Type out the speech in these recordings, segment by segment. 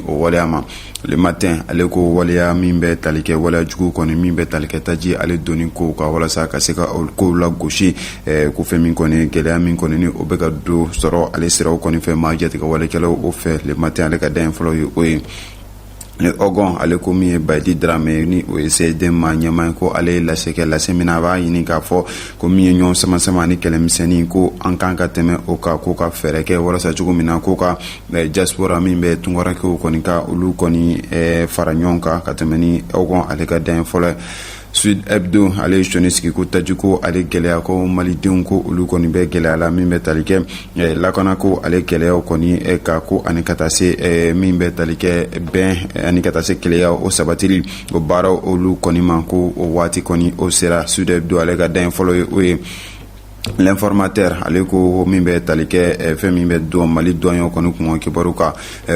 o waleya ma. Le matin ale ko waleya min bɛ tali kɛ waleya jugu kɔni min bɛ tali kɛ taji ale donni ko ka walasa ka se ka ko la gosi ko fɛn min kɔni gɛlɛya min kɔni ni o bɛ ka do sɔrɔ ale siraw kɔni fɛ maa jate ka walekɛlaw o fɛ. Le matin ale ka da fɔlɔ ye o ye Ogon ale ko min ye Bayidi Darame ni o ye CDM ma ɲɛma ko ale lase min a b'a ɲini k'a fɔ ko min ye ɲɔgɔn sama ni kɛlɛmisɛnnin ko an kan ka tɛmɛ o kan ko ka fɛɛrɛ kɛ walasa cogo min na ko ka diaspora min bɛ tunkarakɛw kɔni ka olu kɔni fara ɲɔgɔn kan ka tɛmɛ ni Ogon ale ka da fɔlɔ. Sud Hebdo ale ye sɔnni sigi ko taji ko ale gɛlɛya ko malidenw ko olu kɔni bɛ gɛlɛya la min bɛ tali kɛ lakana ko ale gɛlɛyaw kɔni ka ko ani ka taa se min bɛ tali kɛ bɛn ani ka taa se kɛlɛya o sabatili o baaraw olu kɔni ma ko o waati kɔni o sera. Sud Hebdo ale ka dan fɔlɔ ye o ye. L'informateur ale ko min bɛ tali kɛ fɛn min bɛ don Mali dɔnɲɔ kɔni kun kibaru kan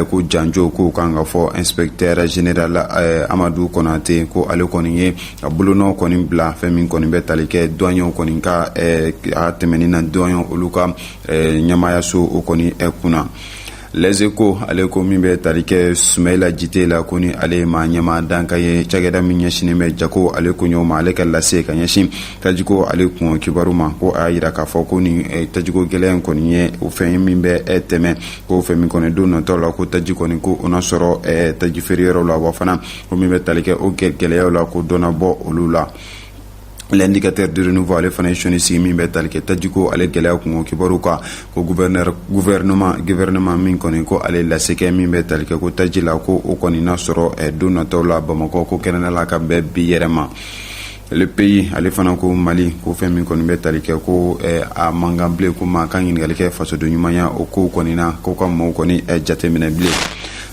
ko janjo ko kan ka fɔ inspecteur général Amadou Konate ko ale kɔni ye a bolonɔ kɔni bila fɛn min kɔni bɛ tali kɛ dɔnɲɔ kɔni ka a tɛmɛni na dɔnɲɔ olu ka ɲɛmayaso o kɔni kunna. Les Échos ale ko min bɛ tali kɛ Sumaila Jite la ko ni ale ma ɲɛma danka ye cakɛda min ɲɛsinen bɛ jago ale ko ɲɔgɔn ma ale ka lase ka ɲɛsin tajiko ale kun kibaru ma ko a yira k'a fɔ ko ni tajiko gɛlɛya kɔni ye o fɛn min bɛ tɛmɛ ko fɛn min kɔni don natɔ la ko taji kɔni ko ona sɔrɔ taji feereyɔrɔ la wa fana ko min bɛ tali kɛ o gɛlɛyaw la ko dɔnna bɔ olu la. L'indicateur de renouveau ale fana ye sɔnni sigi min bɛ tali kɛ tajiko ale gɛlɛya kun kibaru kan ko gouvernement min kɔni ko ale lasegɛ min bɛ tali kɛ ko taji la ko o kɔni na sɔrɔ don nataw la Bamakɔ ko kɛnɛ la ka bɛɛ bi yɛrɛ ma. Le pays ale fana ko Mali ko fɛn min kɔni bɛ tali kɛ ko a mankan bilen ko maa kan ɲininkali kɛ fasoden ɲumanya o ko kɔni na ko ka maaw kɔni jateminɛ bilen.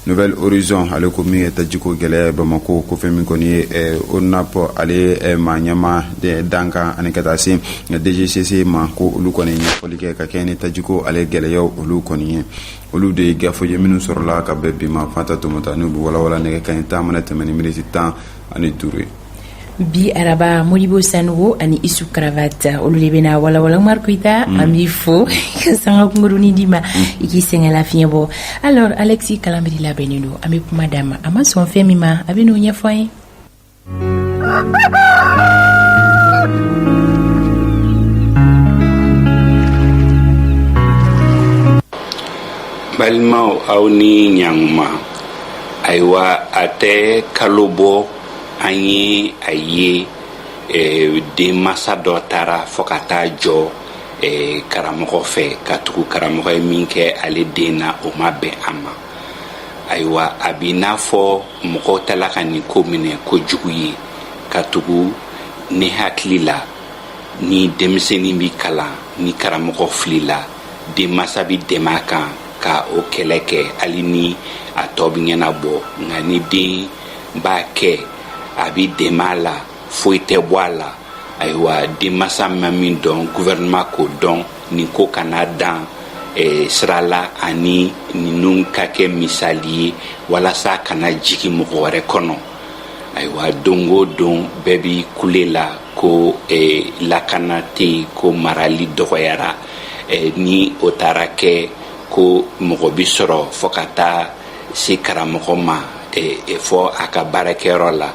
Nouvel Horizon ale ko min ye tajiko gɛlɛya Bamako ko fɛn min kɔni ye ONAP ale maa ɲɛma dankan ani ka taa se DGCC ma ko olu kɔni ɲɛfɔli kɛ ka kɛ ni tajiko ale gɛlɛyaw olu kɔni ye. Olu de ye gafo ye minnu sɔrɔla ka bɛɛ bi ma Fanta Tomota n'u bɛ walawala nɛgɛ kanɲɛ 10 mana tɛmɛ ni miniti 15 ye. Bi araba Modibo Sanogo ani Isu Cravate olu de bɛna walawala Markuita an b'i fo ka sanga kungurunin di ma i k'i sɛgɛn lafiɲɛ bɔ. Alors Alexis Kalambiri labɛnnen don an bɛ kuma d'a ma a ma sɔn fɛn min ma a bɛ n'o ɲɛfɔ an ye. Balimaw aw ni ɲankuma ayiwa a tɛ kalo bɔ an ye a ye denmansa dɔ taara fɔ ka taa jɔ karamɔgɔ fɛ ka tugu karamɔgɔ ye min kɛ ale den na o ma bɛn a ma. Ayiwa a b'i n'a fɔ mɔgɔw tala ka nin ko minɛ kojugu ye ka tugu ne hakili la ni denmisɛnnin bi kalan ni karamɔgɔ filila denmansa bi dɛmɛ a kan ka o kɛlɛ kɛ hali ni a tɔ bi ɲɛnabɔ nka ni den b'a kɛ a bi dɛmɛ a la foyi tɛ bɔ a la. Ayiwa denmansa ma min dɔn gouvernement k'o dɔn nin ko kana dan sira la ani ninnu ka kɛ misali ye walasa kana jigi mɔgɔ wɛrɛ kɔnɔ. Ayiwa don o don bɛɛ bi kule la ko lakana tɛ yen ko marali dɔgɔyara ni o taara kɛ ko mɔgɔ bi sɔrɔ fɔ ka taa se karamɔgɔ ma fɔ a ka baarakɛyɔrɔ la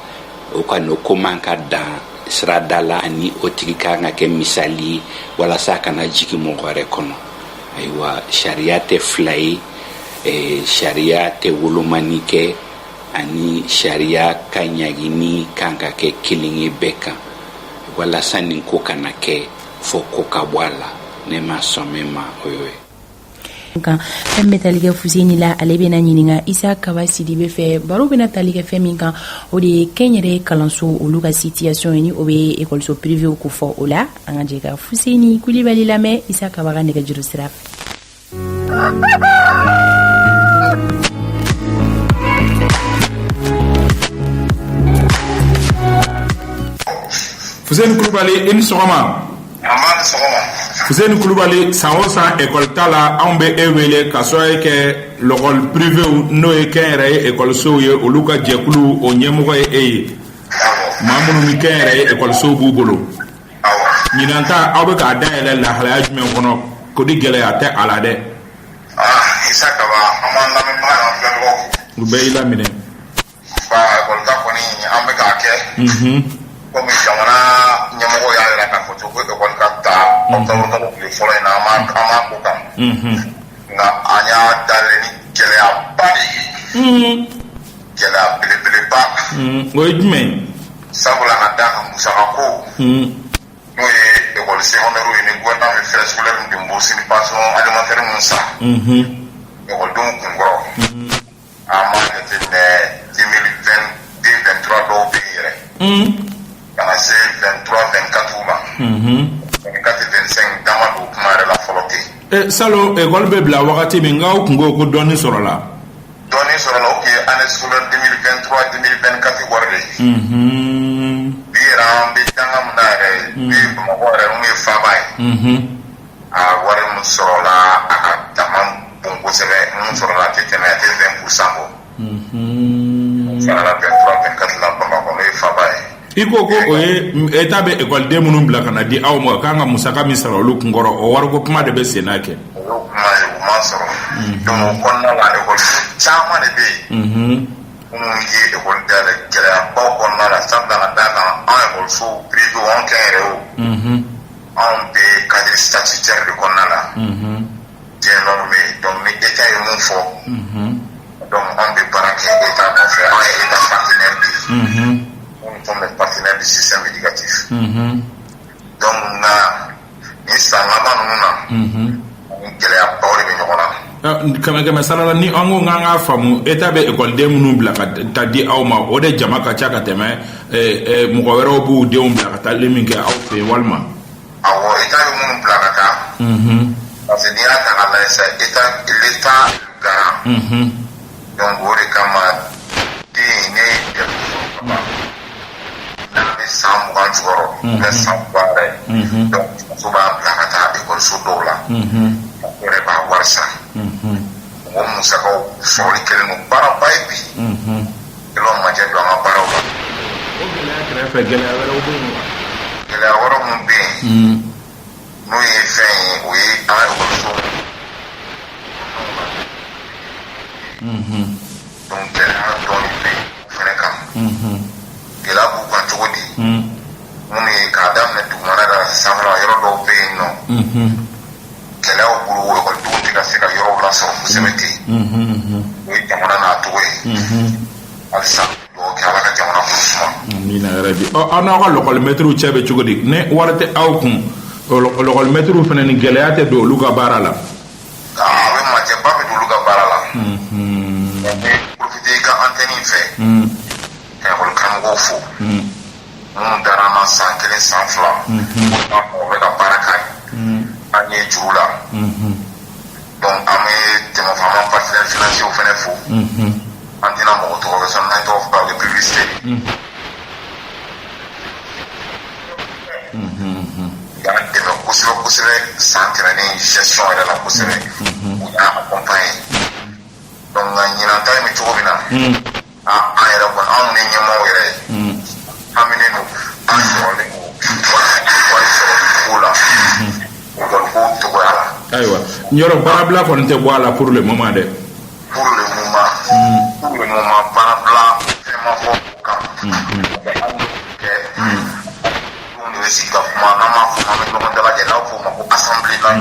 o kɔni o ko man ka dan sirada la ani o tigi kan ka kɛ misali ye walasa kana jigi mɔgɔ wɛrɛ kɔnɔ. Ayiwa sariya tɛ fila ye sariya tɛ wolomani kɛ ani sariya ka ɲagini kan ka kɛ kelen ye bɛɛ kan walasa nin ko kana kɛ fɔ ko ka bɔ a la ne ma sɔn min ma o ye. Kan fɛn bɛ tali kɛ Fuseni la ale bɛna ɲininka Isa Kaba Sidibe fɛ baro bɛna tali kɛ fɛn min kan o de ye kɛnyɛrɛ kalanso olu ka situation ye ni o bɛ école privée ko fɔ o la an ka jɛ ka Fuseni Kulibali lamɛn Isa Kaba ka nɛgɛjuru sira fɛ. Fuseni Kulibali i ni sɔgɔma. Fuseni Kulibali san o san école ta la anw bɛ e wele ka sɔrɔ kɛ l'école privée n'o ye kɛnyɛrɛ ye écolesow ye olu ka jɛkulu o ɲɛmɔgɔ ye e ye. Maa minnu ni kɛnyɛrɛ ye écolesow b'u bolo. Ɲinan ta aw bɛ k'a dayɛlɛ lahalaya jumɛn kɔnɔ ko di gɛlɛya tɛ a la dɛ. Isakaba amanda me ma na flengo ubeila mine ba kolka koni ambe ka ke ko mi jamana nyamo ya la ka foto ko kolka ta on to ko le folo na ama ko kam na anya dale ni kele abadi kele bele ba oidme sabula na da musa ko no e école secondaire ni gonna me faire scolaire de mbosi ni passion alimentaire musa école donc ngoro ama de 2023 do bire kana se 23 24 ma 25 dama do kuma la folote salo école be bla wakati mi ngaw kungo ko doni sorola ok année scolaire 2023 2024 warde bira be tanga mudare be mo gore mo fa bay a wari mun sorola aka tamam bongo sebe mun sorola tetene te 20% bo sala 23 24 la bamba ko me fa bay iko ko oye etabe école de munum bla kana di aw mo kanga musaka mi saro lu ngoro o war ko kuma de be senake ma soro donc konna la école chama de be ngi école de la ba konna la sabda na dana en école so privé on kéré o on be cadre statutaire de konna la bien normé donc mi état et mon fo donc on be baraké état on fait un état partenaire on tombe partenaire du système éducatif donc na ni sangama nuna kele ya bawle be nyona kama salala ni ango nganga famu etabe école de munu bla ka tadi awma o de jama ka chaka teme mo ko wero bu de um bla ka tali minge aw fe walma awo etabe munu bla ka parce que ni ata ala sa l'état garant donc ore kama di ne de na ni sam kan joro na sam bare donc so ba bla ka ta école so dola ore ba warsa mo musa ko sori kele no bara baibi elo ma je do ma bara ba o gele akre fe gele awara o bu gele awara mo be no ye fe o ye a o so donc gele a don be fere kam gele bu kan to di mo ni ka dam ne du mana da samra yoro do be no kele o buru o ko du ka se ka yoro la so semeti o jamana na to we alsa do kala ka jamana ko suma mina rabi o ana ko lokol metru chebe chugodi ne warate awkum lokol metru fene ni geleate do luga barala we ma je ba do luga barala profiter ka anteni fe ka ko kam go fu mun darama sankele sanfla o we ka baraka anye jula donc ame temo vraiment partenaire financier au fene fo antina mo to ko son night of ba de publicité ya de no kusire centre ni gestion de la kusire ya accompagner donc ngina tay mi to bina a era bon on ni nyamo yere amine no an so le ko aywa nyoro barabla ko nte boala pour le moment de pour le moment barabla vraiment fort quand université ka kuma na ma fuma me no ndala de la fuma ko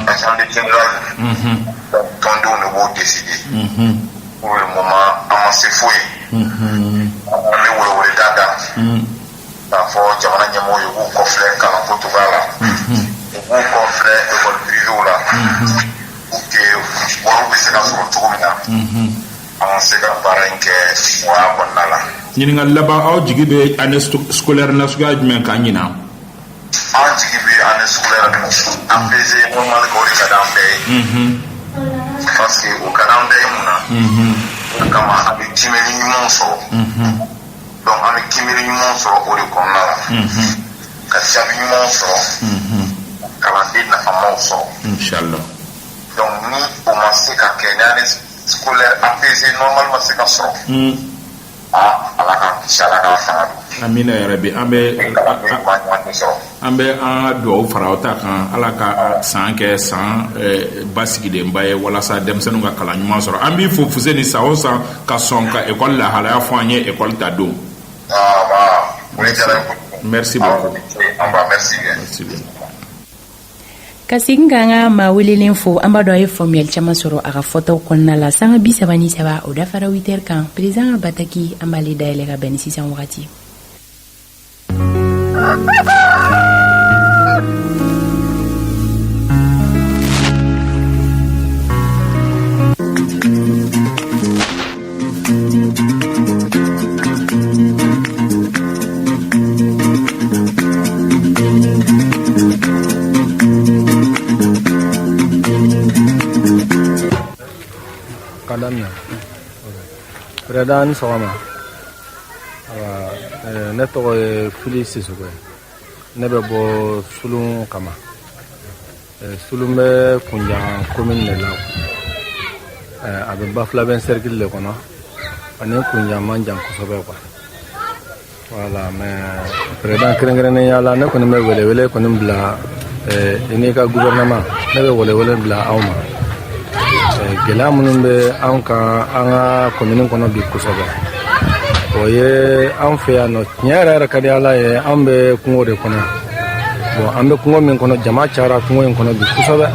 assemblée générale tondo ne bo décider pour le moment amasser foué on le wole dada da fo jamana nyamo yo ko fle kala Portugal ko fle école privée là que waru be se ka so to mina on se ka parenke wa bonnala ni ngal laba aw jigibe année scolaire na suga men ka nyina an jigibe année scolaire en faisait normal ko ri kadambe parce que au kadambe muna kama abi timeli monso donc ami kimeli monso ko ri konnala ka sabi monso kala dinna famoso inshallah donc ni o ma se ka kenane scolaire apaisé normalement c'est ka so ala ka inshallah ka fa amina ya rabbi ambe an do farauta kan ala ka san kɛ san basigiden ba ye walasa denmisɛnninw ka kalan ɲuman sɔrɔ an b'i fo Fuseni san o san ka sɔn ka école lahalaya fɔ an ye école ta don. Merci beaucoup. Merci bien. Ka segin ka an ka maa welelen fo an b'a dɔn a ye faamuyali caman sɔrɔ a ka fɔtaw kɔnɔna la sanga 37 o dafara 8h kan président ka bataki an b'ale dayɛlɛ ka bɛn ni sisan wagati. Predan sɔgɔma ne tɔgɔ ye Fili Sisoko ye ne bɛ bɔ Sulun kama Sulun bɛ Kunjan commune de la a bɛ Bafulaben cercle de kɔnɔ ani Kunjan man jan kosɛbɛ quoi voilà mais président kɛrɛnkɛrɛnnenya la ne kɔni bɛ welewele kɔni bila i n'i ka gouvernement ne bɛ welewele bila aw ma gɛlɛya minnu bɛ an kan an ka commune kɔnɔ bi kosɛbɛ o ye an fɛ yan nɔ tiɲɛ yɛrɛ ka di Ala ye an bɛ kungo de kɔnɔ bon an bɛ kungo min kɔnɔ jama cayara kungo in kɔnɔ bi kosɛbɛ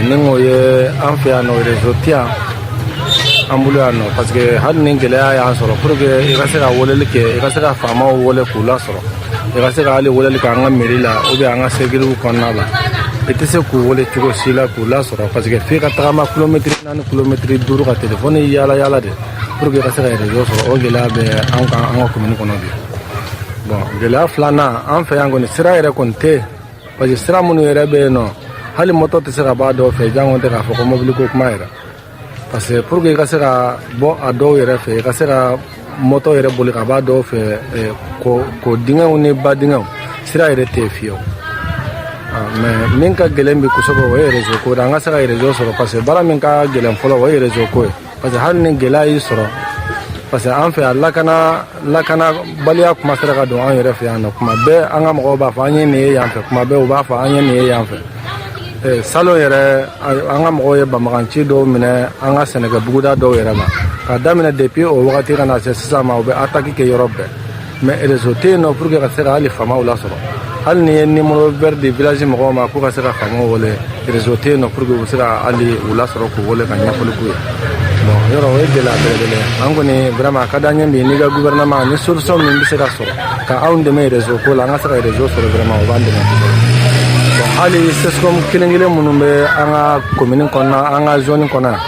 ni o ye an fɛ yan nɔ réseau tɛ yan an bolo yan nɔ parce que hali ni gɛlɛya y'an sɔrɔ pour que i ka se ka weleli kɛ i ka se ka faamaw wele k'u lasɔrɔ i ka se ka hali weleli kɛ an ka mairie la ou bien an ka segiliw kɔnɔna la i tɛ se k'u wele cogo si la k'u lasɔrɔ parce que f'i ka tagama kilomɛtiri 4 kilomɛtiri 5 ka telefɔni yaala yaala de pour que i ka se ka réseau sɔrɔ o gɛlɛya bɛ an kan an ka commune kɔnɔ bi bon gɛlɛya filanan an fɛ yan kɔni sira yɛrɛ kɔni tɛ parce que sira minnu yɛrɛ bɛ yen nɔ hali moto tɛ se ka bɔ a dɔw fɛ jango tɛ k'a fɔ ko mobili ko kuma yɛrɛ parce que pour que i ka se ka bɔ a dɔw yɛrɛ fɛ i ka se ka moto yɛrɛ boli ka bɔ a dɔw fɛ ko dingɛw ni ba dingɛw sira yɛrɛ tɛ fiyewu mais min ka gɛlɛn bi kosɛbɛ o ye réseau ko de an ka se ka réseau sɔrɔ parce que baara min ka gɛlɛn fɔlɔ o ye réseau ko ye parce que hali ni gɛlɛya y'i sɔrɔ parce que an fɛ yan lakanabaliya kuma sera ka don an yɛrɛ fɛ yan nɔ kuma bɛɛ an ka mɔgɔw b'a fɔ an ye nin ye yan fɛ kuma bɛɛ u b'a fɔ an ye nin ye yan fɛ salon yɛrɛ an ka mɔgɔw ye banbaganci dɔw minɛ an ka sɛnɛkɛ buguda dɔw yɛrɛ ma ka daminɛ depuis o wagati ka na se sisan ma u bɛ attaque kɛ yɔrɔ bɛɛ mais réseau tɛ yen nɔ pour que ka se ka hali faamaw lasɔrɔ hali ni ye numéro vert de village mɔgɔw ma k'u ka se ka faamaw wele réseau tɛ yen nɔ pour que u bɛ se ka hali u lasɔrɔ k'u wele ka ɲɛfɔli k'u ye bon yɔrɔ o ye gɛlɛya belebele an kɔni vraiment a ka d'an ye bi n'i ka gouvernement ni solution min bɛ se ka sɔrɔ ka anw dɛmɛ réseau ko la an ka se ka réseau sɔrɔ vraiment o b'an dɛmɛ bon hali sescom kelen-kelen minnu bɛ an ka commune kɔnɔna an ka zone kɔnɔ yan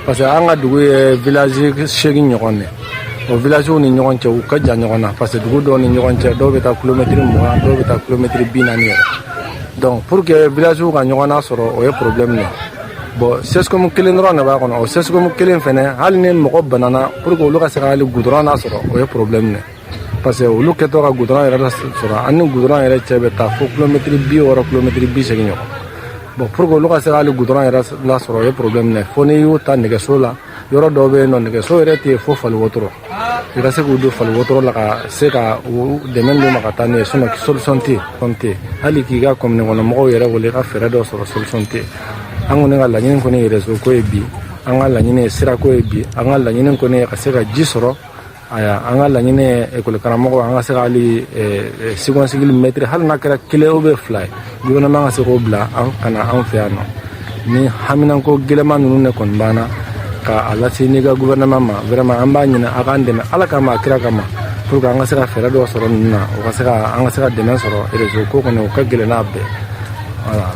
parce que an ka dugu ye village 8 ɲɔgɔn de o villagew ni ɲɔgɔn cɛ u ka jan ɲɔgɔn na parce que dugu dɔw ni ɲɔgɔn cɛ dɔw bɛ taa kilomɛtiri 20 dɔw bɛ taa kilomɛtiri 40 yɛrɛ donc pour que villagew ka ɲɔgɔn na sɔrɔ o ye problème de bon sescom kelen dɔrɔn de b'a kɔnɔ o sescom kelen fɛnɛ hali ni mɔgɔ banana pour que olu ka se ka hali goudron na sɔrɔ o ye problème de parce que olu kɛtɔ ka goudron yɛrɛ sɔrɔ ani goudron yɛrɛ cɛ bɛ taa fo kilomɛtiri 60 kilomɛtiri 80 ɲɔgɔn bon pour que olu ka se ka hali goudron yɛrɛ lasɔrɔ o ye problème de fo n'i y'u ta nɛgɛso la yɔrɔ dɔw bɛ yen nɔ nɛgɛso yɛrɛ tɛ fo fali wotoro i ka se k'u don fali wotoro la ka se ka u dɛmɛ d'u ma ka taa n'u ye sinon solution tɛ yen tɛ hali k'i ka commune kɔnɔ mɔgɔw yɛrɛ wele ka fɛɛrɛ dɔ sɔrɔ solution tɛ an kɔni ka laɲini kɔni ye réseau ko ye bi an ka laɲini ye sira ko ye bi an ka laɲini kɔni ye ka se ka ji sɔrɔ an ka laɲini ye école karamɔgɔ an ka se ka hali seconde mètre hali n'a kɛra 1 ou 2 ye gouvernement ka se k'o bila an kana an fɛ yan nɔ ni haminanko gɛlɛman ninnu de kɔni banna ka a lase n'i ka gouvernement ma vraiment an b'a ɲini a k'an dɛmɛ ala kama a kira kama pour que an ka se ka fɛɛrɛ dɔ sɔrɔ ninnu na o ka se ka an ka se ka dɛmɛ sɔrɔ réseau ko kɔni o ka gɛlɛn n'a bɛɛ voilà.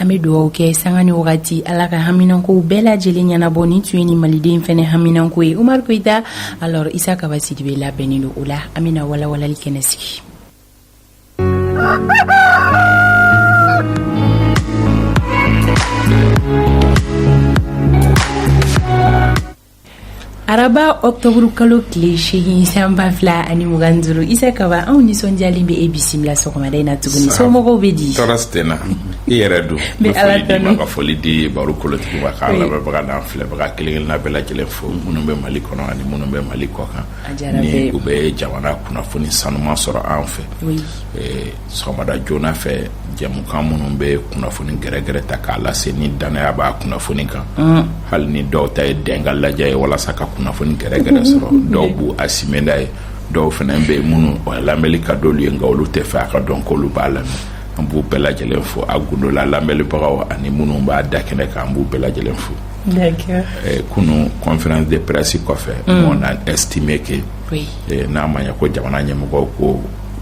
An bɛ dugawu kɛ sanga ni wagati ala ka haminankow bɛɛ lajɛlen ɲɛnabɔ ni tun ye ni maliden fɛnɛ haminanko ye Umaru Koyita alors Isa Kaba Sidibe labɛnnen don o la an bɛna walawalali kɛnɛ sigi. araba octobre kalo tile 8 san 2025 Isa Kaba anw nisɔndiyalen bɛ e bisimila sɔgɔmada in na tuguni somɔgɔw bɛ di tɔɔrɔ si tɛ n na i yɛrɛ don Bɛ Ala tanu. ka foli di baro kolotigi ma k'a lamɛnbaga n'an filɛbaga kelen-kelenna bɛɛ lajɛlen fo minnu bɛ Mali kɔnɔ ani minnu bɛ Mali kɔ kan A diyara ni bɛɛ. u bɛ jamana kunnafoni sanuman sɔrɔ an fɛ Oui. sɔgɔmada joona fɛ jɛmukan minnu bɛ kunnafoni gɛrɛgɛrɛ ta k'a lase ni danaya b'a kunnafoni kan hali ni dɔw ta ye dɛnka lajɛ ye walasa ka kunnafoni gɛrɛgɛrɛ sɔrɔ dɔw b'u asimɛda ye dɔw fana bɛ yen minnu lamɛnli ka d'olu ye nka olu tɛ fɛ a ka dɔn k'olu b'a lamɛn an b'u bɛɛ lajɛlen fo a gundola lamɛnlibagaw ani minnu b'a da kɛnɛ kan an b'u bɛɛ lajɛlen fo D'accord. kunu conférence de presse kɔfɛ on a estimé que Oui. n'a ma ɲɛ ko jamana ɲɛmɔgɔw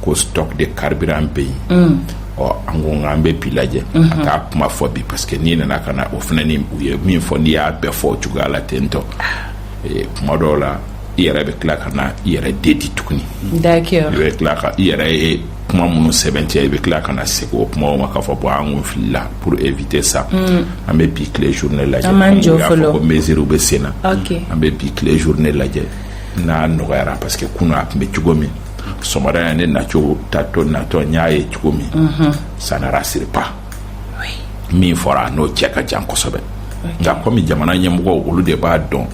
ko stock de carburant bɛ yen an ko nk'an bɛ bi lajɛ an k'a kuma fɔ bi parce que n'i nana ka na o fana ni u ye min fɔ n'i y'a bɛɛ fɔ o cogoya la ten tɔ kuma dɔw la i yɛrɛ bɛ tila ka na i yɛrɛ dedi tuguni D'accord. i bɛ tila ka i yɛrɛ ye kuma minnu sɛbɛntiya i bɛ tila ka na segin o kumaw ma k'a fɔ bon an kun filila pour éviter ça an bɛ bi tile journée lajɛ An m'an jɔ y'a fɔlɔ. fɔ ko mesure bɛ sen na Ok. an bɛ bi tile journée lajɛ n'a nɔgɔyara parce que kunu a tun bɛ cogo min sɔgɔmada yan ne nacogo tatɔ natɔ n y'a ye cogo min ça ne rassure pas min fɔra n'o cɛ ka jan kosɛbɛ nka komi jamana ɲɛmɔgɔw olu de b'a dɔn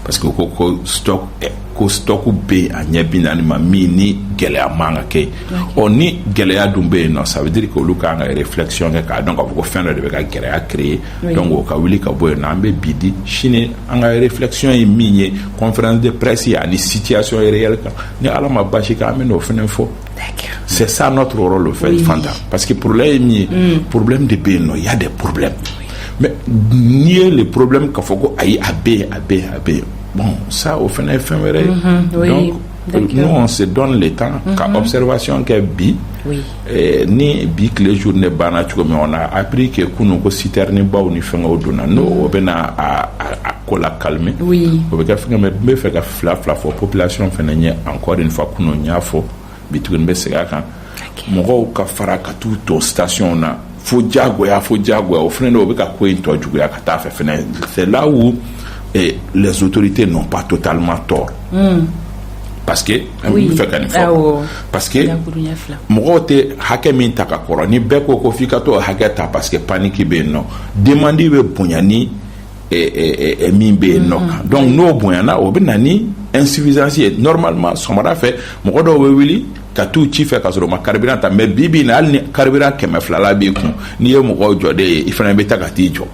parce que ko stock bɛ a ɲɛ 40 ma min ni gɛlɛya man ka kɛ ni gɛlɛya dun bɛ yen nɔ ça veut dire que olu kan ka réflexion kɛ k'a dɔn k'a fɔ ko fɛn dɔ de bɛ ka gɛlɛya créer donc o ka wuli ka bɔ yen nɔ an bɛ bi di sini an ka réflexion ye min ye conférence de presse ye ani situation réelle kan ni ala ma basi kɛ an bɛ n'o fana fɔ c'est ça notre rôle au fait Fanta parce que problème ye min ye problème de bɛ yen nɔ il y a des problèmes mais n'i ye le problème k'a fɔ ko ayi a bɛ yen bon ça au fana ye fɛn wɛrɛ ye donc nous on se donne le temps ka observation kɛ bi ni bi tile journée banna cogo min on a appris que kunu ko citerne baw ni fɛngɛw donna n'o o bɛ na a ko la calmer o bɛ kɛ fɛngɛ mais n bɛ fɛ ka fila fɔ population fana ɲɛ encore une fois kunu n y'a fɔ bi tuguni n bɛ segin a kan mɔgɔw ka fara ka t'u to station na fo jagoya o fana o bɛ ka ko in tɔ juguya ka taa fɛ fana c'est là où les autorités n'ont pas totalement tort parce que fɛ ka nin fɔ parce que mɔgɔw tɛ hakɛ min ta ka kɔrɔ ni bɛɛ ko f'i ka t'o hakɛ ta parce que panique bɛ yen nɔ demande bɛ bonya ni min bɛ yen nɔ kan donc n'o bonyana o bɛ na ni insuffisance ye normalement sɔgɔmada fɛ mɔgɔ dɔw bɛ wuli ka t'u ci fɛ ka sɔrɔ ma carburant ta mais bi na hali ni carburant 200 b'i kun n'i ye mɔgɔw jɔden ye i fana bɛ ta ka t'i jɔ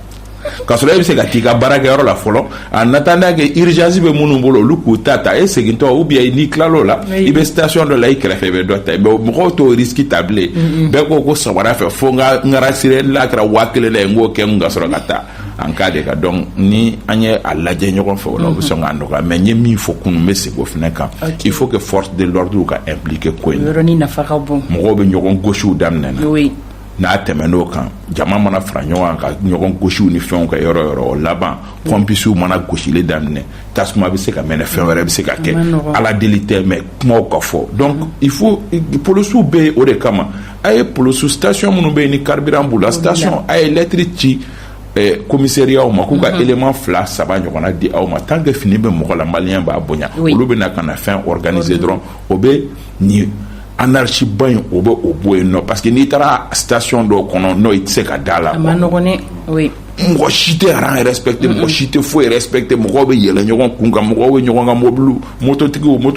ka sɔrɔ e bɛ se ka t'i ka baarakɛyɔrɔ la fɔlɔ en attendant que urgence bɛ minnu bolo olu k'u ta e segintɔ ou bien n'i tilal'o la i bɛ station dɔ la i kɛrɛfɛ i bɛ dɔ ta mais mɔgɔw t'o risque ta bilen bɛɛ ko sɔgɔmada fɛ fo n ka rassurer n'a kɛra 1000 la n k'o kɛ n ka sɔrɔ ka taa en cas de cas donc ni an ye a lajɛ ɲɔgɔn fɛ o la o bɛ sɔn k'a nɔgɔya mais n ye min fɔ kunun n bɛ segin o fana kan il faut que force de l'ordre ka impliquer ko in na mɔgɔw bɛ ɲɔgɔn gosiw daminɛ na n'a tɛmɛn'o kan jama mana fara ɲɔgɔn kan ka ɲɔgɔn gosiw ni fɛnw kɛ yɔrɔ yɔrɔ o laban pɔmpisiw mana gosili daminɛ tasuma bɛ se ka mɛnɛ fɛn wɛrɛ bɛ se ka kɛ ala deli tɛ mais kumaw ka fɔ donc il faut polisiw bɛ yen o de kama a ye polisiw station minnu bɛ yen ni carburant b'u la station a ye lettre ci commissariat ma k'u ka élément 2-3 ɲɔgɔnna di aw ma tant que fini bɛ mɔgɔ la malien b'a bonya olu bɛ na ka na fɛn organiser dɔrɔn o bɛ ni anarchie ba in o bɛ o bɔ yen nɔ parce que n'i taara station dɔw kɔnɔ n'o i tɛ se ka da la mɔgɔ si tɛ rang respecté mɔgɔ si tɛ foyi respecté mɔgɔw bɛ yɛlɛ ɲɔgɔn kun kan mɔgɔw bɛ ɲɔgɔn ka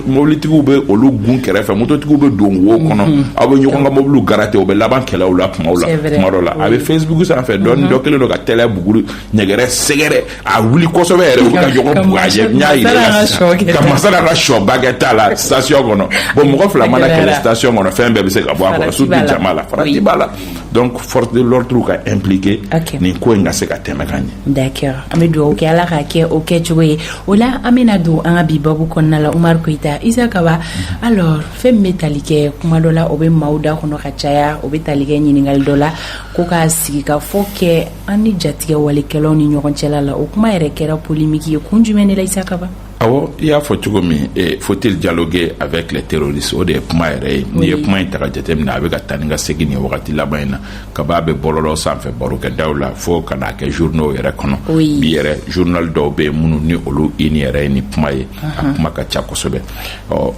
mobilitigiw bɛ olu gun kɛrɛfɛ mototigiw bɛ don wo kɔnɔ aw bɛ ɲɔgɔn ka mobiliw garate o bɛ laban kɛlɛw la kuma dɔ la a bɛ Facebook sanfɛ dɔ kɛlen don ka télé buguru ɲɛgɛrɛ sɛgɛrɛ a wuli kosɛbɛ yɛrɛ u ka ɲɔgɔn bugu a ye n y'a yira ka masala ka sɔba kɛ t'a la station kɔnɔ bon mɔgɔ fila mana kɛlɛ station kɔnɔ fɛn bɛɛ bɛ se ka bɔ a kɔnɔ surtout jama la farati b'a la donc force de l'ordre ka impliquer nin ko in ka se ka tɛmɛ ka ɲɛ. D'accord an bɛ dugawu kɛ ala ka kɛ o kɛcogo ye o la an bɛna don an ka bi babu kɔnɔna la Umaru Koyita Isa Kaba alors fɛn min bɛ tali kɛ kuma dɔ la o bɛ maaw da kɔnɔ ka caya o bɛ tali kɛ ɲininkali dɔ la ko k'a sigi ka fɔ kɛ an ni jatigɛ walekɛlaw ni ɲɔgɔn cɛla la o kuma yɛrɛ kɛra polémique ye kun jumɛn de la Isa Kaba? awo i y'a fɔ cogo min faut-il dialoguer avec les terroristes o de ye kuma yɛrɛ ye n'i ye kuma in ta ka jateminɛ a bɛ ka taa ni ka segin nin wagati laban in na kaba bɛ bɔlɔlɔ sanfɛ barokɛdaw la fo ka n'a kɛ journaux yɛrɛ kɔnɔ bi yɛrɛ journal dɔw bɛ yen minnu ni olu ini yɛrɛ ye ni kuma ye a kuma ka ca kosɛbɛ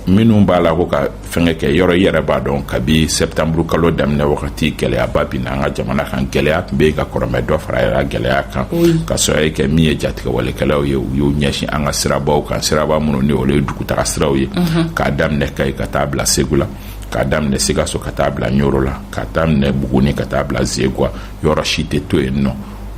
minnu b'a la ko ka fɛngɛ kɛ yɔrɔ i yɛrɛ b'a dɔn kabi septembre kalo daminɛ wagati gɛlɛyaba bi na an ka jamana kan gɛlɛya tun bɛ yen ka kɔrɔmɛ dɔ fara yɛrɛ gɛlɛya kan ka sɔrɔ kɛ min ye jatigɛwalekɛlaw ye u y'u ɲɛsin an ka sirabaw kan siraba minnu ni olu ye dugutaga siraw ye k'a daminɛ Kayi ka taa bila Segu la k'a daminɛ Sikaso ka taa bila Ɲoro la k'a daminɛ Buguni ka taa bila Zegwa yɔrɔ si tɛ to yen nɔ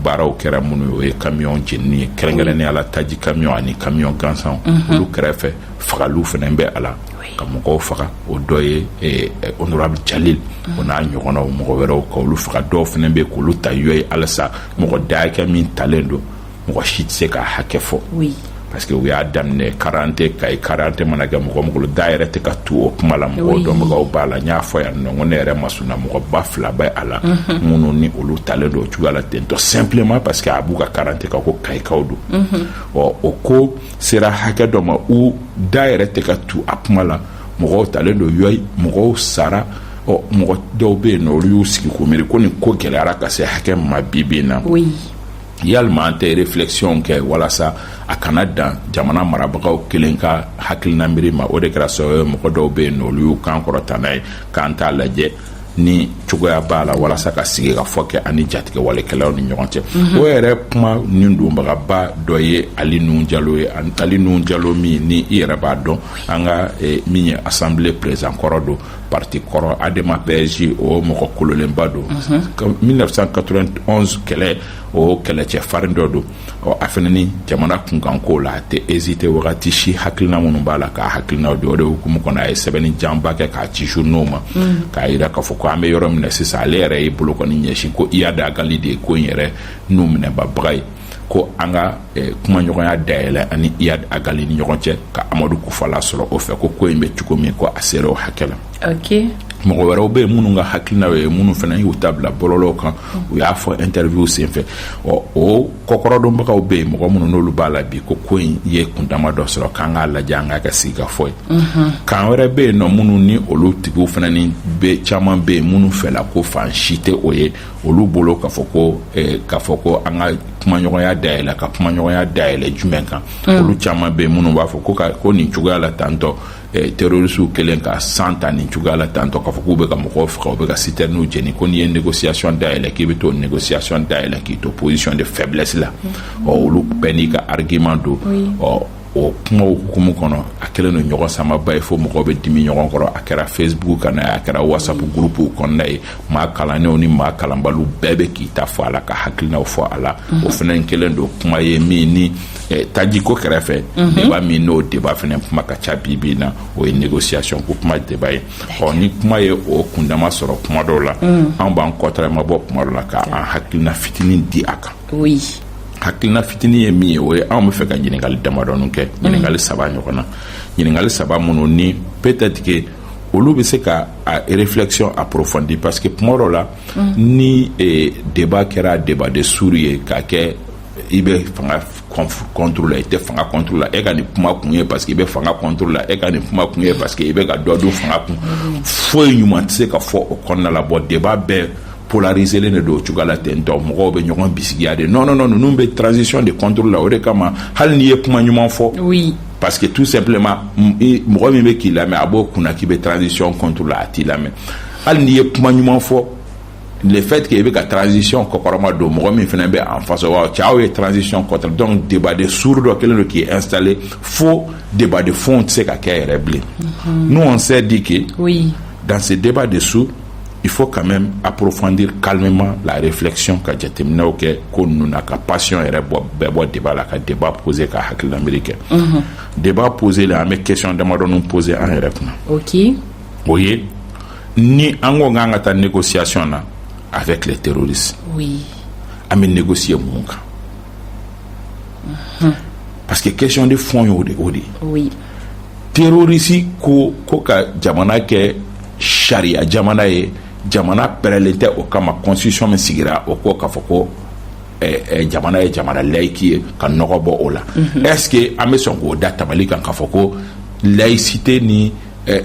baaraw kɛra minnu ye camion jenini ye kɛrɛnkɛrɛnnenya la taji camion ani camion gansanw olu kɛrɛfɛ fagaliw fana bɛ a la ka mɔgɔw faga o dɔ ye honorable Jalil o n'a ɲɔgɔnnaw mɔgɔ wɛrɛw ka olu faga dɔw fana bɛ k'olu ta yɔ ye halisa mɔgɔ dayakɛ min talen don mɔgɔ si tɛ se ka hakɛ fɔ parce que u y'a daminɛ 40 Kayi 40 mana kɛ mɔgɔ da yɛrɛ tɛ ka tu o kuma la mɔgɔ dɔnbagaw b'a la n y'a fɔ yan nɔ ko ne yɛrɛ ma sɔnna mɔgɔ ba fila bɛ a la minnu ni olu talen don o cogoya la ten tɔ simplement parce que a b'u ka 40 ka ko Kayikaw don o ko sera hakɛ dɔ ma u da yɛrɛ tɛ ka tu a kuma la mɔgɔw talen don yɔyi mɔgɔw sara mɔgɔ dɔw bɛ yen nɔ olu y'u sigi ko miiri ko nin ko gɛlɛyara ka se hakɛ ma bi na yalima an tɛ réflexion kɛ walasa a kana dan jamana marabagaw kelen ka hakilina miiri ma o de kɛra sababu ye mɔgɔ dɔw bɛ yen nɔ olu y'u kan kɔrɔta n'a ye k'an t'a lajɛ ni cogoya b'a la walasa ka sigi ka fɔ kɛ ani jatigɛwalekɛlaw ni ɲɔgɔn cɛ o yɛrɛ kuma nin donbagaba dɔ ye Ali Nuhu Jalo ye Ali Nuhu Jalo min ni i yɛrɛ b'a dɔn an ka min ye assemblée président kɔrɔ don parti kɔrɔ ADEMA PSG o mɔgɔ kololenba don 1991 kɛlɛ o kɛlɛcɛ farin dɔ don a fana ni jamana kunkanko la a tɛ hésiter wagati si hakilina minnu b'a la k'a hakilinaw di o de hukumu kɔnɔ a ye sɛbɛnni janba kɛ k'a ci journaux ma k'a jira k'a fɔ ko an bɛ yɔrɔ min na sisan ale yɛrɛ ye bolo kɔni ɲɛsin ko Iyad Agali de ye ko in yɛrɛ n'u minɛbaga ye ko an ka kumaɲɔgɔnya dayɛlɛ ani Iyad Agali ni ɲɔgɔn cɛ ka Amadu Kufala sɔrɔ o fɛ ko in bɛ cogo min ko a sera o hakɛ la mɔgɔ wɛrɛw bɛ yen minnu ka hakilinaw ye minnu fana y'u ta bila bɔlɔlɔw kan u y'a fɔ interview senfɛ o kɔkɔrɔdɔnbagaw bɛ yen mɔgɔ minnu n'olu b'a la bi ko in ye kundama dɔ sɔrɔ k'an k'a lajɛ an k'a kɛ sigikafɔ ye kan wɛrɛ bɛ yen nɔ minnu ni olu tigiw fana ni caman bɛ yen minnu fɛla ko fan si tɛ o ye olu bolo k'a fɔ ko an ka kumaɲɔgɔnya dayɛlɛ ka kumaɲɔgɔnya dayɛlɛ jumɛn kan olu caman bɛ yen minnu b'a fɔ ko nin cogoya la tantɔ terrorisiw kelen ka san ta nin cogoya la tantɔ k'a fɔ k'u bɛ ka mɔgɔw faga u bɛ ka citernes jeni ko n'i ye négociation dayɛlɛ k'i bɛ to négociation dayɛlɛ k'i to position de faiblesse la olu bɛɛ n'i ka argument don o kumaw hukumu kɔnɔ a kɛlen don ɲɔgɔn samaba ye fo mɔgɔw bɛ dimi ɲɔgɔn kɔrɔ a kɛra Facebook kan a kɛra WhatsApp groupe kɔnɔna ye maa kalannenw ni maa kalanbaliw bɛɛ bɛ k'i ta fɔ a la ka hakilinaw fɔ a la o fana kɛlen don kuma ye min ni tajiko kɛrɛfɛ débat min n'o débat fana kuma ka ca bi na o ye négociation ko kuma débat ye ni kuma ye o kundama sɔrɔ kuma dɔw la an b'an kɔtara ma bɔ kuma dɔw la ka an hakilina fitinin di a kan hakilina fitinin ye min ye o ye anw bɛ fɛ ka ɲininkali damadɔnin kɛ ɲininkali 3 ɲɔgɔn na ɲininkali 3 minnu ni peut-être que olu bɛ se ka réflexion approfondie parce que kuma dɔw la ni débat kɛra débat de sourds ye k'a kɛ i bɛ fanga contre la i tɛ fanga contre la e ka nin kuma kun ye parce que i bɛ fanga contre la e ka nin kuma kun ye parce que i bɛ ka dɔ dun fanga kun foyi ɲuman tɛ se ka fɔ o kɔnɔna la bon débat bɛɛ polariser de do cogoya la ten tɔ mɔgɔw bɛ ɲɔgɔn bisigiya de non ninnu bɛ transition de contrôle la o de kama hali n'i ye kuma ɲuman fɔ parce que tout simplement mɔgɔ min bɛ k'i lamɛn a b'o kunna k'i bɛ transition contrôle la a t'i lamɛn hali n'i ye kuma ɲuman fɔ le fait que i bɛ ka transition kɔkɔrɔma don mɔgɔ min fana bɛ en face wa cɛ aw ye transition contre donc débat de sourds dɔ kɛlen don k'i installé fo débat de fond tɛ se ka kɛ yɛrɛ bilen nous on s'est dit que dans ce débat de sourds il faut quand même approfondir calmement la réflexion ka jateminɛw kɛ ko ninnu na ka passion yɛrɛ bɛɛ bɔ débat la ka débat poser ka hakilina miiri kɛ débat poser la an bɛ question damadɔnin poser an yɛrɛ kunna o ye ni an ko k'an ka taa négociation na avec les terroristes an bɛ négocier mun kan parce que question de fond ye o de terroriste ko ka jamana kɛ sariya jamana ye jamana pɛrɛlen tɛ o kama constitution min sigira o ko k'a fɔ ko jamana ye jamana laïki ye ka nɔgɔ bɔ o la est-ce que an bɛ sɔn k'o da tabali kan k'a fɔ ko laïcité ni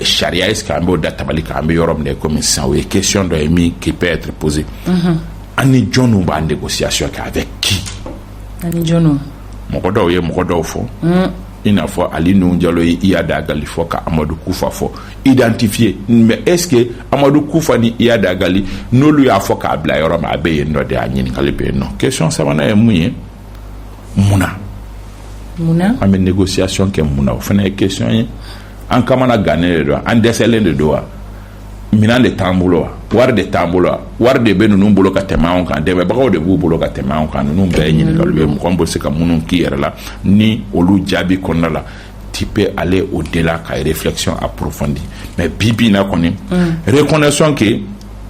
charia est-ce que an b'o da tabali kan an bɛ yɔrɔ min na comme sisan o ye question dɔ ye min qui peut être posée an ni jɔnniw b'a négociation kɛ avec qui ani jɔnniw mɔgɔ dɔw ye mɔgɔ dɔw fɔ i n'a fɔ Ali Nuhu Jalo ye Iyad Agali fɔ ka Amadu Kufa fɔ identifier mais est-ce que Amadu Kufa ni Iyad Agali n'olu y'a fɔ k'a bila yɔrɔ min a bɛ yen nɔ de a ɲininkali bɛ yen nɔ question sabanan ye mun ye munna an bɛ négociation kɛ munna o fana ye question ye an kamana gannen de don an dɛsɛlen de don wa minɛn de t'an bolo wa wari de t'an bolo wa wari de bɛ ninnu bolo ka tɛmɛ anw kan dɛmɛbagaw de b'u bolo ka tɛmɛ anw kan ninnu bɛɛ ye ɲininkaliw ye mɔgɔ bɛ se ka minnu k'i yɛrɛ la ni olu jaabi kɔnɔna la tu peux aller au-delà ka réflexion approfondie mais bi na kɔni reconnaissons que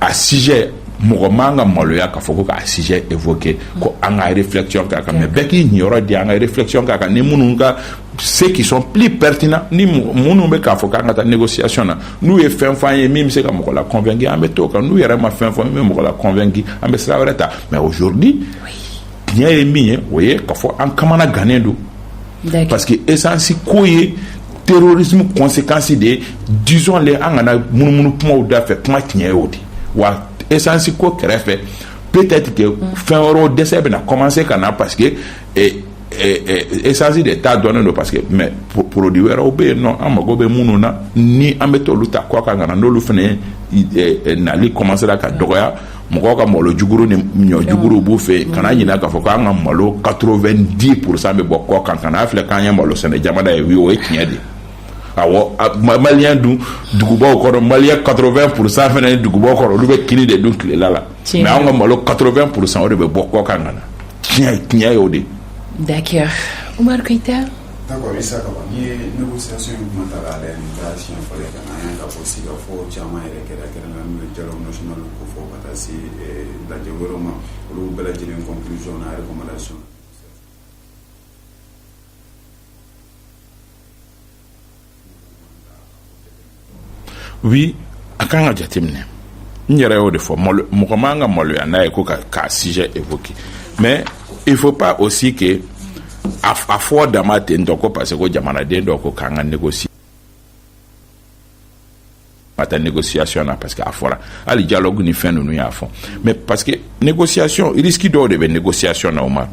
a sujet mɔgɔ man ka maloya k'a fɔ ko k'a sujet évoqué ko an ka réflexion k'a kan mais bɛɛ k'i ɲiyɔrɔ di an ka réflexion k'a kan ni minnu ka ceux qui sont plus pertinents ni minnu bɛ k'a fɔ k'an ka taa négociation na n'u ye fɛn fɔ an ye min bɛ se ka mɔgɔ la convaincre an bɛ t'o kan n'u yɛrɛ ma fɛn fɔ min bɛ mɔgɔ la convaincre an bɛ sira wɛrɛ ta mais aujourd'hui tiɲɛ ye min ye o ye k'a fɔ an kamana gannen don parce que essence ko ye terrorisme conséquence de disons les an kana munumunu kumaw da fɛ kuma tiɲɛ ye o de wa essence ko kɛrɛfɛ peut-être que fɛn wɛrɛw dɛsɛ bɛna commencer ka na parce que essence de t'a dɔnnen don parce que mais produit wɛrɛw bɛ yen nɔ an mago bɛ minnu na ni an bɛ t'olu ta kɔ kan ka na n'olu fana nali commencera ka dɔgɔya mɔgɔw ka malo juguru ni ɲɔ juguru b'u fɛ yen kana ɲinɛ k'a fɔ k'an ka malo 90% bɛ bɔ kɔ kan kana filɛ k'an ye malo sɛnɛ jamana ye o ye tiɲɛ de awɔ maliyɛn dun dugubaw kɔrɔ maliyɛn 80% fana ye dugubaw kɔrɔ olu bɛ kini de dun tilela la mais an ka malo 80% o de bɛ bɔ kɔ kan ka na tiɲɛ ye o de. D'accord. Omar Keita. D'accord, Issa Kaba, ni négociation in kuma ta k'a lajɛ nin taara siɲɛ fɔlɔ kan an y'a ka fɔ sigafɔ caman yɛrɛ kɛra kɛrɛnkɛrɛnnen n'o ye dialogue national ko fɔ ka taa se lajɛ wɛrɛw ma olu bɛɛ lajɛlen conclusion na recommandation. Oui, a kan ka jateminɛ n yɛrɛ y'o de fɔ mɔgɔ man ka maloya n'a ye ko k'a sujet évoqué mais il faut pas aussi que a fɔ dama ten tɔ ko parce que ko jamanaden dɔ ko k'an ka négocier ka taa négociation na parce que a fɔra hali dialogue ni fɛn ninnu y'a fɔ mais parce que négociation risque dɔw de bɛ négociation na o ma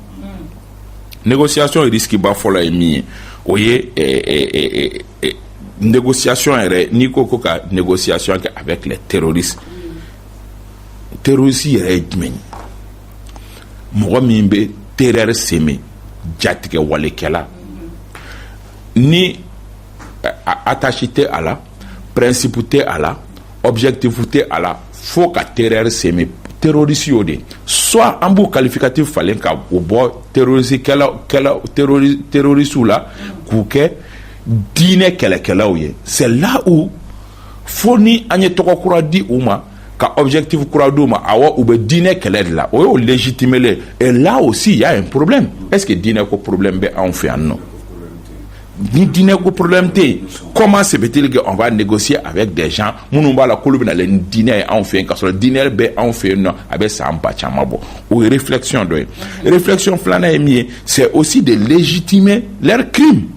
négociation risque ba fɔlɔ ye min ye o ye négociation yɛrɛ n'i ko ka négociation kɛ avec les terroristes terroristes yɛrɛ ye jumɛn ye mɔgɔ min bɛ terreur sɛmɛ jatigɛ walekɛla ni attaché tɛ a la principe tɛ a la objectif tɛ a la fo ka terreur sɛmɛ terroriste y'o de soit an b'u qualificatif falen ka o bɔ terroriste la k'u kɛ diinɛ kɛlɛkɛlaw ye c'est là où fo ni an ye tɔgɔ kura di u ma ka objectif kura d'u ma awɔ u bɛ diinɛ kɛlɛ de la o y'o légitimer et là aussi il y a un problème est-ce que diinɛ ko problème bɛ anw fɛ yan nɔ ni diinɛ ko problème tɛ yen comment se fait-il que on va négocier avec des gens minnu b'a la k'olu bɛna ni diinɛ ye anw fɛ yen k'a sɔrɔ diinɛ bɛ anw fɛ yen nɔ a bɛ san ba caman bɔ o ye réflexion dɔ ye réflexion filanan ye min ye c'est aussi de légitimer leur crime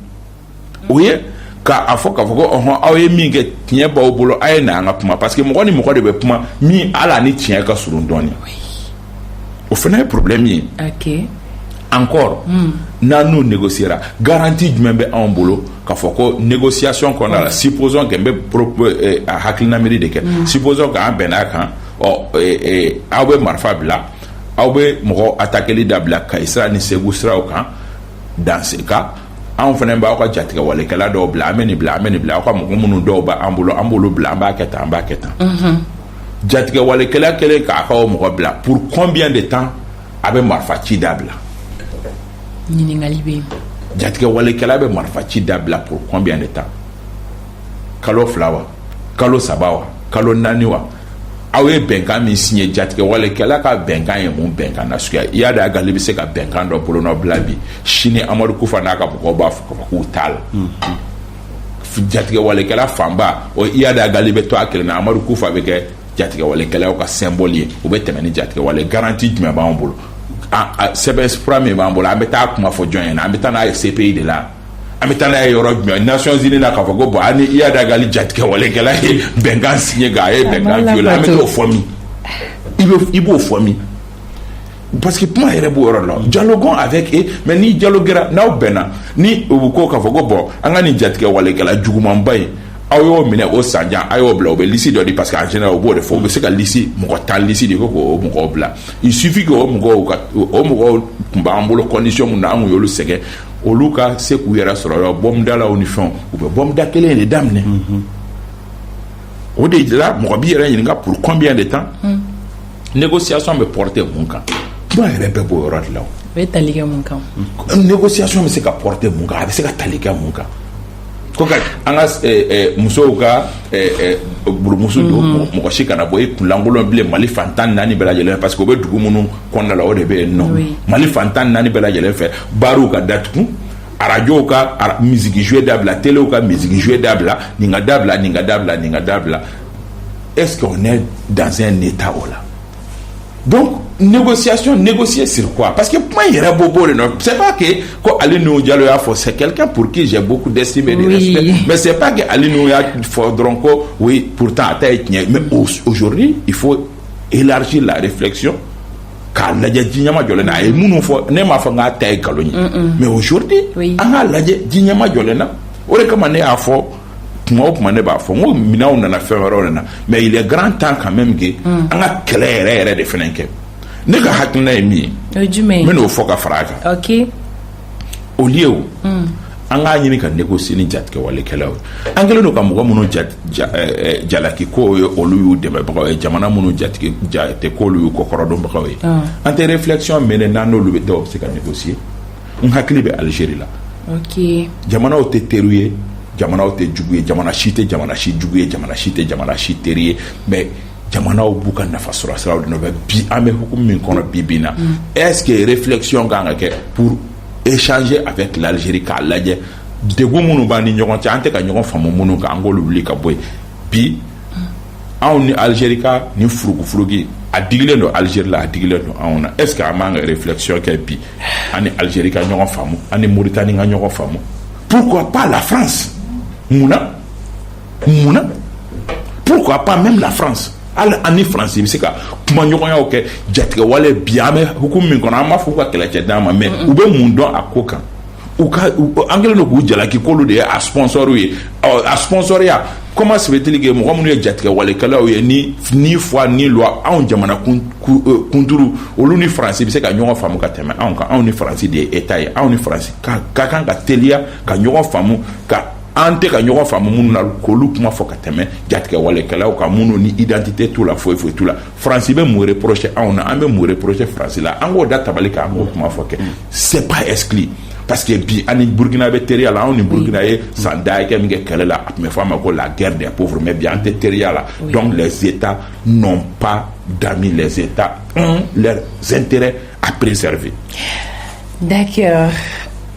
o ye k'a fɔ k'a fɔ ko aw ye min kɛ tiɲɛ b'aw bolo a ye na an ka kuma parce que mɔgɔ ni mɔgɔ de bɛ kuma min ala ni tiɲɛ ka surun dɔɔnin o fana ye problème ye encore n'an n'u négociera garantie jumɛn bɛ anw bolo k'a fɔ ko négociation kɔnɔna la supposons que n bɛ hakilina miiri de kɛ supposons que an bɛn'a kan aw bɛ marifa bila aw bɛ mɔgɔ attaquer dabila Kayi sira ni Segu siraw kan dans ce cas anw fana b'aw ka jatigɛ walekɛla dɔw bila an bɛ nin bila aw ka mɔgɔ minnu dɔw b'an bolo an b'olu bila an b'a kɛ tan jatigɛ walekɛla kɛlen k'a ka o mɔgɔ bila pour combien de temps a bɛ marifa ci dabila ɲininkali bɛ yen jatigɛ walekɛla bɛ marifa ci dabila pour combien de temps kalo 2 wa kalo 3 wa kalo 4 wa aw ye bɛnkan min signé jatigɛ walekɛla ka bɛnkan ye mun bɛnkan na suguya i y'a dɔn a gali bɛ se ka bɛnkan dɔ bolonɔ bila bi sini Amadu Kufa n'a ka mɔgɔw b'a fɔ k'u t'a la jatigɛ walekɛla fanba o i y'a dɔn a gali bɛ to a kelen na Amadu Kufa bɛ kɛ jatigɛ walekɛlaw ka symbole ye u bɛ tɛmɛ ni jatigɛ wale garantie jumɛn b'anw bolo sɛbɛn fura min b'an bolo an bɛ taa kuma fɔ jɔn ɲɛna an bɛ taa n'a ye CPI de la an bɛ taa n'a ye yɔrɔ jumɛn Nations Unies la k'a fɔ ko bon ani Iyada Gali jatigɛ walekɛla ye bɛnkan signé k'a ye bɛnkan violé an bɛ t'o fɔ min i b'o fɔ min parce que kuma yɛrɛ b'o yɔrɔ la dialoguons avec eux mais ni dialoguera n'aw bɛnna ni u ko k'a fɔ ko bon an ka nin jatigɛ walekɛla jugumanba in aw y'o minɛ o sanjan a y'o bila o bɛ liste dɔ di parce que en général o b'o de fɔ o bɛ se ka liste mɔgɔ 10 liste de ko k'o mɔgɔw bila il suffit que o mɔgɔw tun b'an bolo condition mun na an kun y'olu sɛgɛn olu ka se k'u yɛrɛ sɔrɔ yɔrɔ bɔmudalaw ni fɛnw u bɛ bɔmuda kelen de daminɛ o de la mɔgɔ b'i yɛrɛ ɲininka pour combien de temps négociation bɛ porter mun kan kuma yɛrɛ bɛɛ b'o yɔrɔ de la o bɛ tali kɛ mun kan négociation bɛ se ka porter mun kan a bɛ se ka tali kɛ mun kan ko ka an ka musow ka burumuso don mɔgɔ si kana bɔ i kunlankolon bilen Mali fan 14 bɛɛ lajɛlen parce que o bɛ dugu minnu kɔnɔna la o de bɛ yen nɔ Mali fan 14 bɛɛ lajɛlen fɛ baariw ka datugu radios ka musique jouer dabila téléw ka musique jouer dabila nin ka dabila est-ce qu'on est dans un état où là donc négocier sur quoi parce que point yɛrɛ bobo le non c'est pas que ko Ali Nuhu Diallo y'a fɔ c'est quelqu'un pour qui j'ai beaucoup d'estime et de respect mais c'est pas que Ali Nuhu y'a fɔ dɔrɔn ko oui pourtant a ta ye tiɲɛ mais aujourd'hui il faut élargir la réflexion k'a lajɛ diɲɛma jɔlen na a ye minnu fɔ ne m'a fɔ n k'a ta ye nkalon ye mais aujourd'hui an k'a lajɛ diɲɛma jɔlen na o de kama ne y'a fɔ kuma o kuma ne b'a fɔ n ko minɛnw nana fɛn wɛrɛw nana mais il est grand temps quand même que an ka kɛlɛ yɛrɛ de fɛnɛ kɛ ne ka hakilina ye min ye n bɛ n'o fɔ ka fara a kan au lieu an k'a ɲini ka négocier ni jatigɛ walekɛlaw ye an kɛlen don ka mɔgɔ minnu jalaki ko ye olu y'u dɛmɛbagaw ye jamana minnu jate k'olu y'u kɔkɔrɔdonbagaw ye an tɛ réflexion mene n'an n'olu bɛ taa o bɛ se ka négocier n hakili bɛ Algérie la jamanaw tɛ teriw ye jamanaw tɛ jugu ye jamana si tɛ jamana si jugu ye jamana si tɛ jamana si teri ye mais jamanaw b'u ka nafa sɔrɔ siraw de nɔfɛ bi an bɛ hukumu min kɔnɔ bi na est-ce que réflexion kan ka kɛ pour échanger avec l'Algérie k'a lajɛ degun minnu b'an ni ɲɔgɔn cɛ an tɛ ka ɲɔgɔn faamu minnu kan an k'olu wuli ka bɔ yen bi anw ni Algérie ka nin furugufurugi a digilen don Algérie la a digilen don anw na est-ce que an b'an ka réflexion kɛ bi an ni Algérie ka ɲɔgɔn faamu an ni Mauritanie ka ɲɔgɔn faamu pourquoi pas la France munna pourquoi pas même la France hali ani France bɛ se ka kuma ɲɔgɔnyaw kɛ jatigɛ wale bi an bɛ hukumu min kɔnɔ an b'a fɔ ka kɛlɛcɛ d'an ma mais u bɛ mun dɔn a ko kan an kɛlen don k'u jalaki k'olu de ye a sponsor ye a sponsoriya comment se fait-il que mɔgɔ minnu ye jatigɛ walekɛlaw ye ni foi ni loi anw jamana kunturu olu ni France bɛ se ka ɲɔgɔn faamu ka tɛmɛ anw kan anw ni France de ye état ye anw ni France ka kan ka teliya ka ɲɔgɔn faamu ka an tɛ ka ɲɔgɔn faamu minnu na k'olu kuma fɔ ka tɛmɛ jatigɛ walekɛlaw ka minnu ni identité t'u la foyi t'u la France bɛ mun reprocher anw na an bɛ mun reprocher France la an k'o da tabali kan an k'o kuma fɔ kɛ c'est pas exclu parce que bi ani Burkina bɛ teriya la anw ni Burkina ye san dayɛkɛ min kɛ kɛlɛ la a tun bɛ fɔ a ma ko la guerre des pauvres mais bi an tɛ teriya la donc les États n'ont pas d'amis les États ont leurs intérêts à préserver. D'accord.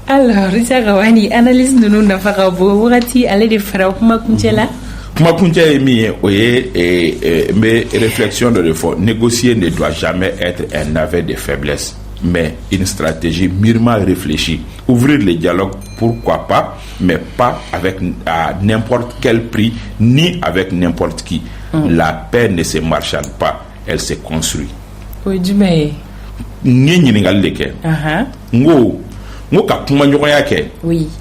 Alors, Risa Rawani, analyse ninnu nafa ka bon wagati ale de fara kuma kuncɛ la. Kuma kuncɛ ye min ye o ye n bɛ réflexion dɔ de fɔ négocier ne doit jamais être un aveu de faiblesse mais une stratégie mûrement réfléchie. Ouvrir le dialogue, pourquoi pas, mais pas avec à n'importe quel prix ni avec n'importe qui. La paix ne se marchande pas, elle se construit. Oui, du mais. N ye ɲininkali de kɛ. N ko ka kuma ɲɔgɔnya kɛ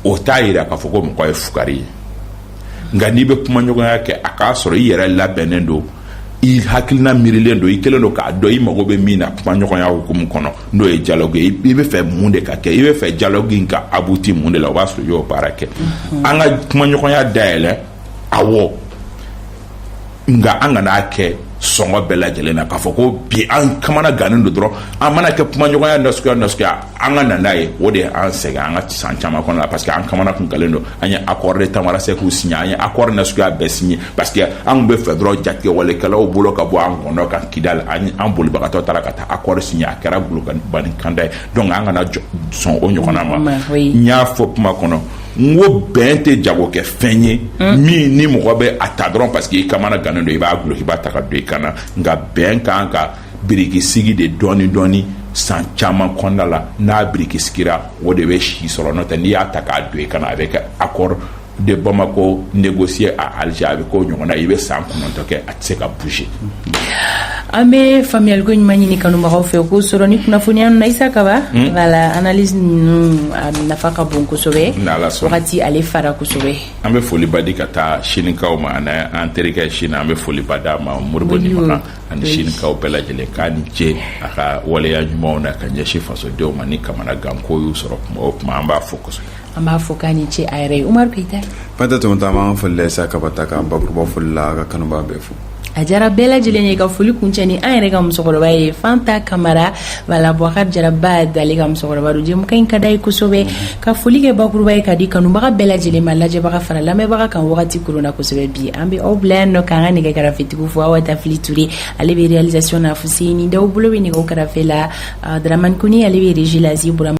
o t'a yira k'a fɔ ko mɔgɔ ye fugari ye nka n'i bɛ kuma ɲɔgɔnya kɛ a k'a sɔrɔ i yɛrɛ labɛnnen don i hakilina miirilen don i kɛlen don k'a dɔn i mago bɛ min na kuma ɲɔgɔnya hukumu kɔnɔ n'o ye dialogue ye i bɛ fɛ mun de ka kɛ i bɛ fɛ dialogue in ka abouti mun de la o b'a sɔrɔ i y'o baara kɛ an ka kuma ɲɔgɔnya dayɛlɛ awɔ nka an kan'a kɛ sɔngɔ bɛɛ lajɛlen na k'a fɔ ko bi an kamana gannen don dɔrɔn an mana kɛ kuma ɲɔgɔnya nasuguya an ka na n'a ye o de ye an sɛgɛn an ka san caman kɔnɔ la parce que an kamana kun galen don an ye accord de Tamarassekiw signé an ye accord nasuguya bɛɛ signé parce que an kun bɛ fɛ dɔrɔn jatigɛ walekɛlaw bolo ka bɔ an kɔnɔ kan Kidali an bolibagatɔ taara ka taa accord signé a kɛra Golobani Kanda ye donc an kana sɔn o ɲɔgɔnna ma n y'a fɔ kuma kɔnɔ n ko bɛn tɛ jagokɛ fɛn ye min ni mɔgɔ bɛ a ta dɔrɔn parce que i kamana gannen don i b'a gulo i b'a ta ka don i kana nka bɛn kan ka biriki sigi de dɔɔni dɔɔni san caman kɔnɔna la n'a biriki sigira o de bɛ si sɔrɔ n'o tɛ n'i y'a ta k'a don i kana a bɛ kɛ accord de Bamako négocier à Alger a bɛ k'o ɲɔgɔn na i bɛ san 9 kɛ a tɛ se ka bouger. An bɛ faamuyali ko ɲuman ɲini kanubagaw fɛ ko sɔrɔ ni kunnafoniya ninnu na Isa Kaba voilà analyse ninnu a nafa ka bon kosɛbɛ wagati ale fara kosɛbɛ. An bɛ foliba di ka taa sinikaw ma ani an terikɛ Sini an bɛ foliba d'a ma Moribo Nimaka ani sinikaw bɛɛ lajɛlen k'a ni ce a ka waleya ɲumanw na ka ɲɛsin fasodenw ma ni kamana ganko y'u sɔrɔ kuma o kuma an b'a fɔ kosɛbɛ. An b'a fɔ k'a ni ce a yɛrɛ ye Umaru Keyita. Panta tonta ma foli la Isa Kaba ta kan bakuruba foli la ka kanubaa bɛɛ fo. A jara bɛɛ lajɛlen ye ka foli kuncɛ ni an yɛrɛ ka musokɔrɔba ye Fanta Kamara wala Boubacar Jaraba dale ka musokɔrɔba do jɛmukan in ka d'a ye kosɛbɛ ka foli kɛ bakuruba ye ka di kanubaga bɛɛ lajɛlen ma lajɛbaga fara lamɛnbaga kan wagati korona kosɛbɛ bi an bɛ aw bila yan nɔ k'an ka nɛgɛ karafetigiw fo Awa Tafili Ture ale bɛ réalisation na Fuseni Dawu bolo bɛ nɛgɛw karafe la Dramane Koni ale bɛ régie la Zi Burama